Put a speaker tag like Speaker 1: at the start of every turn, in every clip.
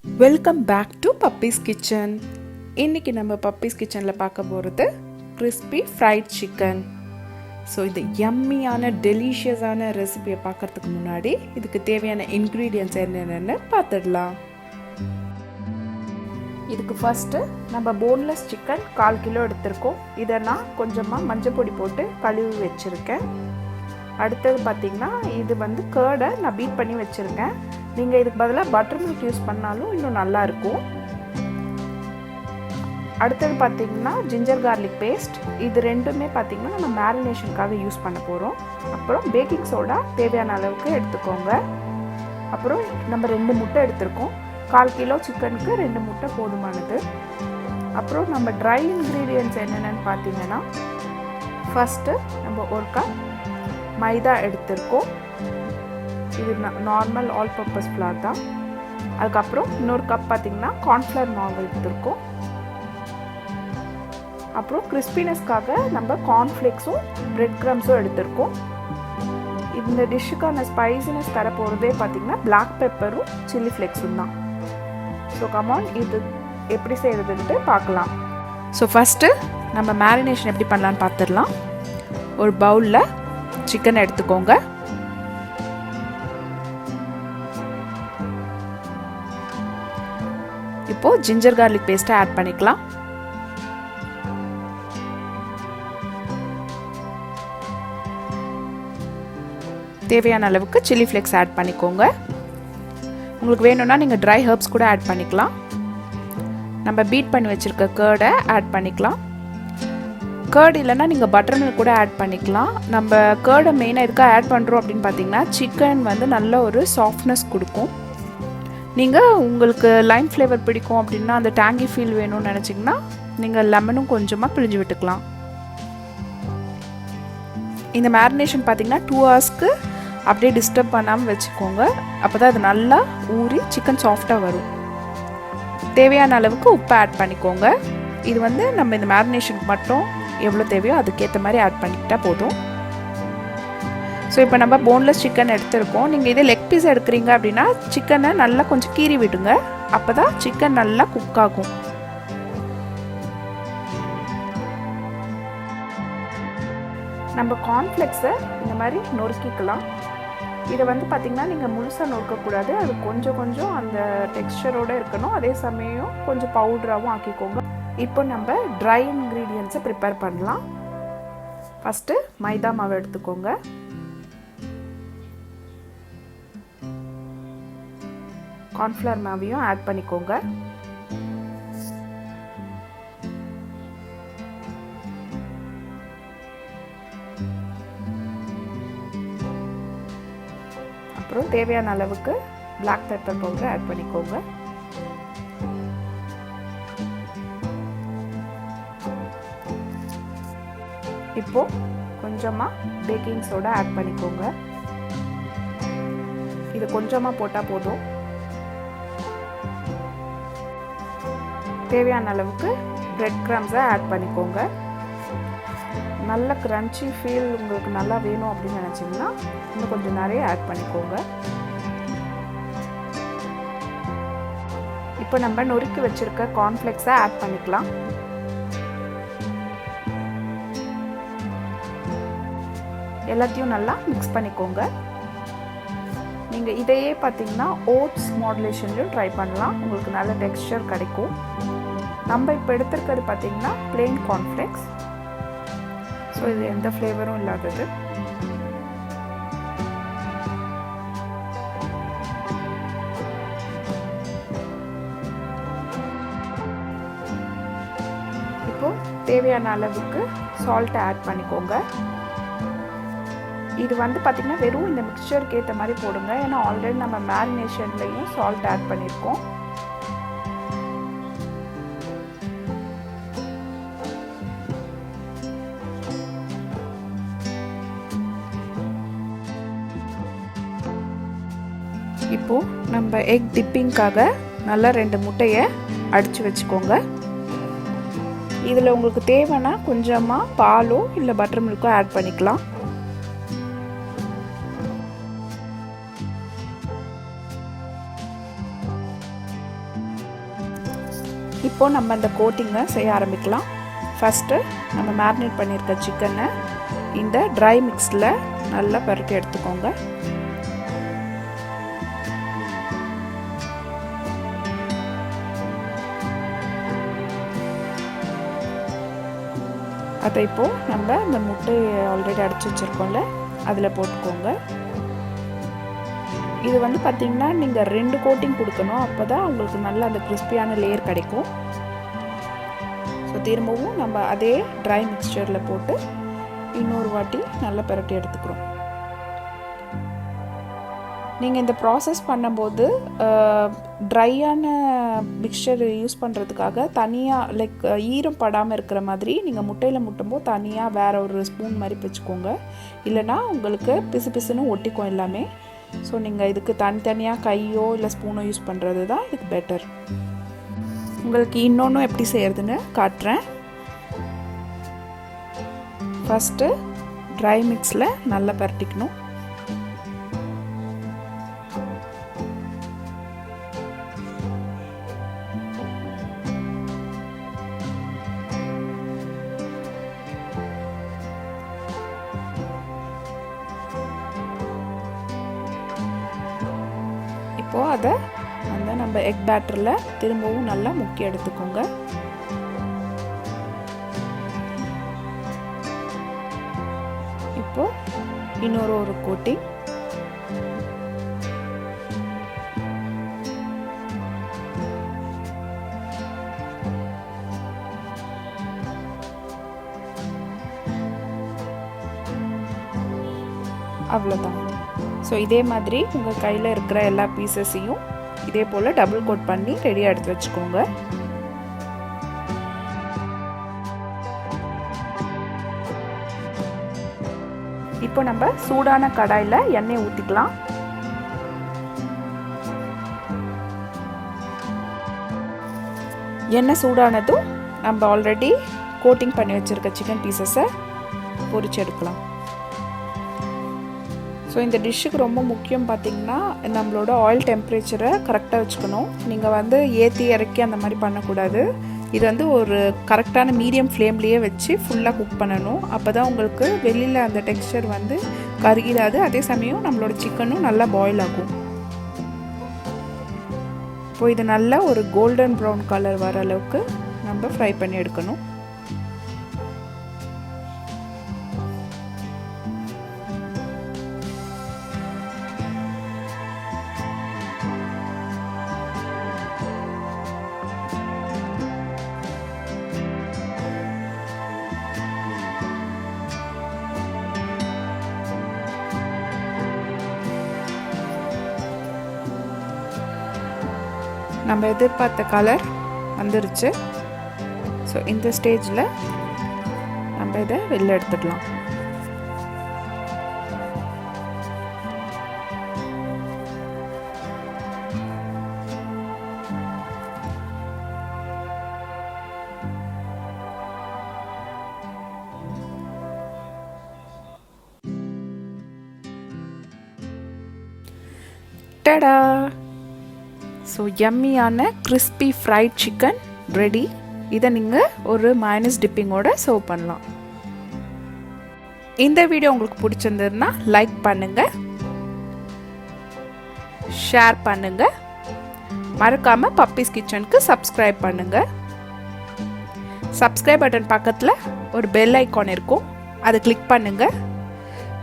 Speaker 1: Welcome back to puppies kitchen. இன்றைக்கி நம்ம puppies கிச்சனில் பார்க்க போகிறது கிறிஸ்பி ஃப்ரைட் சிக்கன். ஸோ இது யம்மியான டெலிஷியஸான ரெசிபியை பார்க்குறதுக்கு முன்னாடி இதுக்கு தேவையான இன்க்ரீடியன்ட்ஸ் என்னென்னு பார்த்துடலாம். இதுக்கு ஃபஸ்ட்டு நம்ம போன்லெஸ் சிக்கன் 1/4 கிலோ எடுத்திருக்கோம். இதை நான் கொஞ்சமாக மஞ்சள் பொடி போட்டு கழுவி வச்சுருக்கேன். அடுத்தது பார்த்திங்கன்னா இது கேர்டை நான் பீட் பண்ணி வச்சுருக்கேன். நீங்கள் இதுக்கு பதிலாக பட்டர் மில்க் யூஸ் பண்ணாலும் இன்னும் நல்லாயிருக்கும். அடுத்தது பார்த்திங்கன்னா ஜிஞ்சர் கார்லிக் பேஸ்ட். இது ரெண்டுமே பார்த்திங்கன்னா நம்ம மேரினேஷனுக்காக யூஸ் பண்ண போகிறோம். அப்புறம் பேக்கிங் சோடா தேவையான அளவுக்கு எடுத்துக்கோங்க. அப்புறம் நம்ம 2 முட்டை எடுத்திருக்கோம். 1/4 கிலோ சிக்கனுக்கு 2 முட்டை போதுமானது. அப்புறம் நம்ம ட்ரை இன்க்ரீடியன்ட்ஸ் என்னென்னு பார்த்தீங்கன்னா, ஃபஸ்ட்டு நம்ம 1 கப் மைதா எடுத்திருக்கோம். இது நார்மல் ஆல் பர்பஸ் ஃப்ளார் தான். அதுக்கப்புறம் இன்னொரு கப் பார்த்திங்கன்னா கார்ன்ஃப்ளவர் மாவு எடுத்திருக்கோம். அப்புறம் கிறிஸ்பினஸ்க்காக நம்ம கார்ன்ஃப்ளேக்ஸும் பிரெட் க்ரம்ஸும் எடுத்திருக்கோம். இந்த டிஷ்ஷுக்கான ஸ்பைசினஸ் தர போகிறதே பார்த்திங்கன்னா பிளாக் பெப்பரும் சில்லி ஃப்ளேக்ஸும் தான். ஸோ கமான், இது எப்படி செய்கிறதுன்ட்டு பார்க்கலாம். ஸோ ஃபஸ்ட்டு நம்ம மேரினேஷன் எப்படி பண்ணலான்னு பார்த்துடலாம். ஒரு பவுலில் சிக்கன் எடுத்துக்கோங்க. இப்போது ஜிஞ்சர் கார்லிக் பேஸ்ட்டை ஆட் பண்ணிக்கலாம். தேவையான அளவுக்கு சில்லி ஃப்ளேக்ஸ் ஆட் பண்ணிக்கோங்க. உங்களுக்கு வேணும்னா நீங்கள் ட்ரை ஹர்ப்ஸ் கூட ஆட் பண்ணிக்கலாம். நம்ம பீட் பண்ணி வச்சுருக்க கர்டை ஆட் பண்ணிக்கலாம். கர்டு இல்லைன்னா நீங்கள் பட்டர் மில்க் கூட ஆட் பண்ணிக்கலாம். நம்ம கர்டை மெயினாக எதுக்காக ஆட் பண்ணுறோம் அப்படின்னு பார்த்தீங்கன்னா, சிக்கன் நல்ல ஒரு சாஃப்ட்னஸ் கொடுக்கும். நீங்கள் உங்களுக்கு லைம் ஃப்ளேவர் பிடிக்கும் அப்படின்னா, அந்த டேங்கி ஃபீல் வேணும்னு நினச்சிங்கன்னா நீங்கள் லெமனும் கொஞ்சமாக பிழிஞ்சு விட்டுக்கலாம். இந்த மேரினேஷன் பார்த்திங்கன்னா 2 ஹவர்ஸ்க்கு அப்படியே டிஸ்டர்ப் பண்ணாமல் வச்சுக்கோங்க. அப்போ தான் அது நல்லா ஊறி சிக்கன் சாஃப்டாக வரும். தேவையான அளவுக்கு உப்பை ஆட் பண்ணிக்கோங்க. இது நம்ம இந்த மேரினேஷனுக்கு மட்டும் எவ்வளோ தேவையோ அதுக்கேற்ற மாதிரி ஆட் பண்ணிக்கிட்டால் போதும். ஸோ இப்போ நம்ம போன்லெஸ் சிக்கன் எடுத்துருக்கோம். நீங்கள் இதே லெக் பீஸ் எடுக்கிறீங்க அப்படின்னா சிக்கனை நல்லா கொஞ்சம் கீறி விடுங்க. அப்போ தான் சிக்கன் நல்லா குக் ஆகும். நம்ம கார்ன்ஃப்ளெக்ஸை இந்த மாதிரி நொறுக்கிக்கலாம். இதை பார்த்திங்கன்னா நீங்கள் முழுசாக நொறுக்கக்கூடாது. அது கொஞ்சம் கொஞ்சம் அந்த டெக்ஸ்சரோடு இருக்கணும். அதே சமயம் கொஞ்சம் பவுடராகவும் ஆக்கிக்கோங்க. இப்போ நம்ம ட்ரை இன்க்ரீடியன்ட்ஸை ப்ரிப்பேர் பண்ணலாம். ஃபஸ்ட்டு மைதா மாவு எடுத்துக்கோங்க. கார்ன்ஃப்ளவர் மாவையும் ஆட் பண்ணிக்கோங்க. அப்புறம் தேவையான அளவுக்கு பிளாக் பெப்பர் பவுடர் ஆட் பண்ணிக்கோங்க. இப்போ கொஞ்சமாக பேக்கிங் சோடா ஆட் பண்ணிக்கோங்க. இது கொஞ்சமாக போட்டால் போதும். தேவையான அளவுக்கு பிரெட் க்ரம்ஸை ஆட் பண்ணிக்கோங்க. நல்ல க்ரன்ச்சி ஃபீல் உங்களுக்கு நல்லா வேணும் அப்படின்னு நினச்சிங்கன்னா இன்னும் கொஞ்சம் நிறைய ஆட் பண்ணிக்கோங்க. இப்போ நம்ம நொறுக்கி வச்சுருக்க கார்ன்ஃப்ளெக்ஸை ஆட் பண்ணிக்கலாம். எல்லாத்தையும் நல்லா மிக்ஸ் பண்ணிக்கோங்க. நீங்கள் இதையே பார்த்தீங்கன்னா ஓட்ஸ் மாடுலேஷன்லையும் ட்ரை பண்ணலாம். உங்களுக்கு நல்ல டெக்ஸ்சர் கிடைக்கும். நம்ம இப்போ எடுத்துருக்கிறது பார்த்தீங்கன்னா பிளெயின் கார்ன்ஃப்ளெக்ஸ். ஸோ இது எந்த ஃப்ளேவரும் இல்லாதது. இப்போது தேவையான அளவுக்கு சால்ட்டை ஆட் பண்ணிக்கோங்க. இது பார்த்திங்கன்னா வெறும் இந்த மிக்சருக்கு ஏற்ற மாதிரி போடுங்க. ஏன்னா ஆல்ரெடி நம்ம மேரினேஷன்லேயும் சால்ட் ஆட் பண்ணியிருக்கோம். இப்போது நம்ம எக் டிப்பிங்காக நல்லா 2 முட்டையை அடித்து வச்சுக்கோங்க. இதில் உங்களுக்கு தேவைன்னா கொஞ்சமாக பாலோ இல்லை பட்டர் மில்க்கோ ஆட் பண்ணிக்கலாம். இப்போ நம்ம அந்த கோட்டிங்கை செய்ய ஆரம்பிக்கலாம். ஃபஸ்ட்டு நம்ம மேரினேட் பண்ணியிருக்க சிக்கனை இந்த ட்ரை மிக்ஸில் நல்லா பரட்டி எடுத்துக்கோங்க. அதை இப்போது நம்ம இந்த முட்டையை ஆல்ரெடி அடித்து வச்சுருக்கோம்ல அதில் போட்டுக்கோங்க. இது வந்து பார்த்திங்கன்னா நீங்கள் 2 கோட்டிங் கொடுக்கணும், அப்போ தான் உங்களுக்கு நல்ல அந்த கிறிஸ்பியான லேயர் கிடைக்கும். ஸோ திரும்பவும் நம்ம அதே ட்ரை மிக்சரில் போட்டு இன்னொரு வாட்டி நல்லா பரட்டி எடுத்துக்கிறோம். நீங்கள் இந்த ப்ராசஸ் பண்ணும்போது ட்ரையான மிக்சர் யூஸ் பண்ணுறதுக்காக தனியாக லைக் ஈரம் படாமல் இருக்கிற மாதிரி நீங்கள் முட்டையில் முட்டும்போது தனியாக வேறு ஒரு ஸ்பூன் மாதிரி வச்சுக்கோங்க. இல்லைனா உங்களுக்கு பிசு பிசுன்னு ஒட்டிக்கும் எல்லாமே. ஸோ நீங்கள் இதுக்கு தனித்தனியாக கையோ இல்லை ஸ்பூனோ யூஸ் பண்ணுறது தான் இதுக்கு பெட்டர். உங்களுக்கு இன்னொன்றும் எப்படி செய்கிறதுன்னு காட்டுறேன். ஃபஸ்ட்டு ட்ரை மிக்ஸில் நல்லா பரட்டிக்கணும். இப்போது அதை அந்த நம்ம எக் பேட்டரில் திரும்பவும் நல்லா முக்கி எடுத்துக்கோங்க. இப்போது இன்னொரு கோட்டிங். அவ்வளோதான். ஸோ இதே மாதிரி உங்கள் கையில் இருக்கிற எல்லா பீசஸையும் இதே போல் டபுள் கோட் பண்ணி ரெடியாக எடுத்து வச்சுக்கோங்க. இப்போ நம்ம சூடான கடாயில் எண்ணெய் ஊற்றிக்கலாம். எண்ணெய் சூடானதும் நம்ம ஆல்ரெடி கோட்டிங் பண்ணி வச்சுருக்க சிக்கன் பீசஸை பொரிச்சு எடுக்கலாம். ஸோ இந்த டிஷ்ஷுக்கு ரொம்ப முக்கியம் பார்த்திங்கன்னா நம்மளோட ஆயில் டெம்பரேச்சரை கரெக்டாக வச்சுக்கணும். நீங்கள் வந்து ஏற்றி இறக்கி அந்த மாதிரி பண்ணக்கூடாது. இது வந்து ஒரு கரெக்டான மீடியம் ஃப்ளேம்லேயே வச்சு ஃபுல்லாக குக் பண்ணணும். அப்போ தான் உங்களுக்கு வெளியில் அந்த டெக்ஸ்சர் வந்து கருகிடாது. அதே சமயம் நம்மளோட சிக்கனும் நல்லா பாயில் ஆகும். இப்போ இது நல்லா ஒரு கோல்டன் ப்ரௌன் கலர் வர அளவுக்கு நம்ம ஃப்ரை பண்ணி எடுக்கணும். நம்ம எதிர்பார்த்த கலர் வந்துருச்சு. ஸோ இந்த ஸ்டேஜில் நம்ம இதை வெளில எடுத்துடலாம். டடா! ஸோ யம்மியான கிறிஸ்பி ஃப்ரைட் சிக்கன் ரெடி. இதை நீங்கள் ஒரு மைனஸ் டிப்பிங்கோட சர்வ் பண்ணலாம். இந்த வீடியோ உங்களுக்கு பிடிச்சிருந்ததுன்னா லைக் பண்ணுங்கள், ஷேர் பண்ணுங்கள், மறக்காமல் பப்பீஸ் கிச்சனுக்கு சப்ஸ்கிரைப் பண்ணுங்கள். சப்ஸ்கிரைப் பட்டன் பக்கத்தில் ஒரு பெல் ஐக்கான் இருக்கும், அதை கிளிக் பண்ணுங்கள்.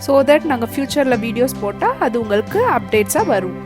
Speaker 1: ஸோ தட் நாங்கள் ஃப்யூச்சரில் வீடியோஸ் போட்டால் அது உங்களுக்கு அப்டேட்ஸாக வரும்.